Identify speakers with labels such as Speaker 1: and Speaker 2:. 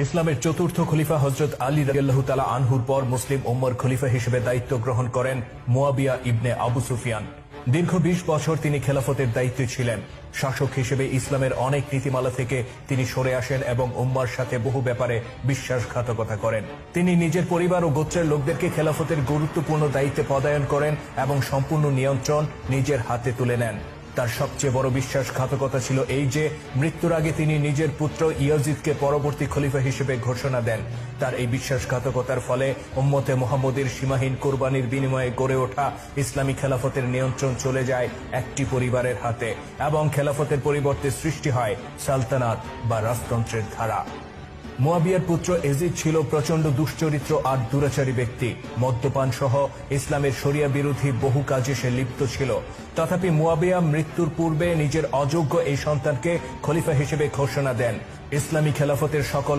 Speaker 1: ইসলামের চতুর্থ খলিফা হযরত আলী রাদিয়াল্লাহু তাআলা আনহুর পর মুসলিম উম্মার খলিফা হিসেবে দায়িত্ব গ্রহণ করেন মুয়াবিয়া ইবনে আবু সুফিয়ান। দীর্ঘ ২০ বছর তিনি খেলাফতের দায়িত্বে ছিলেন। শাসক হিসেবে ইসলামের অনেক নীতিমালা থেকে তিনি সরে আসেন এবং উম্মার সাথে বহু ব্যাপারে বিশ্বাসঘাতকতা করেন। তিনি নিজের পরিবার ও গোত্রের লোকদেরকে খেলাফতের গুরুত্বপূর্ণ দায়িত্বে পদায়ন করেন এবং সম্পূর্ণ নিয়ন্ত্রণ নিজের হাতে তুলে নেন। তার সবচেয়ে বড় বিশ্বাসঘাতকতা ছিল এই যে মৃত্যুর আগে তিনি নিজের পুত্র ইয়াজিদকে পরবর্তী খলিফা হিসেবে ঘোষণা দেন। তার এই বিশ্বাসঘাতকতার ফলে উম্মতে মুহাম্মদের সীমাহীন কোরবানির বিনিময়ে গড়ে ওঠা ইসলামী খেলাফতের নিয়ন্ত্রণ চলে যায় একটি পরিবারের হাতে এবং খেলাফতের পরিবর্তে সৃষ্টি হয় সালতানাত বা রাজতন্ত্রের ধারা। মুয়াবিয়ার পুত্র এজিদ ছিল প্রচন্ড দুশ্চরিত্র আর দুরাচারী ব্যক্তি। মদ্যপান সহ ইসলামের শরিয়া বিরোধী বহু কাজে সে লিপ্ত ছিল। তথাপি মুয়াবিয়া মৃত্যুর পূর্বে নিজের অযোগ্য এই সন্তানকে খলিফা হিসেবে ঘোষণা দেন। ইসলামী খেলাফতের সকল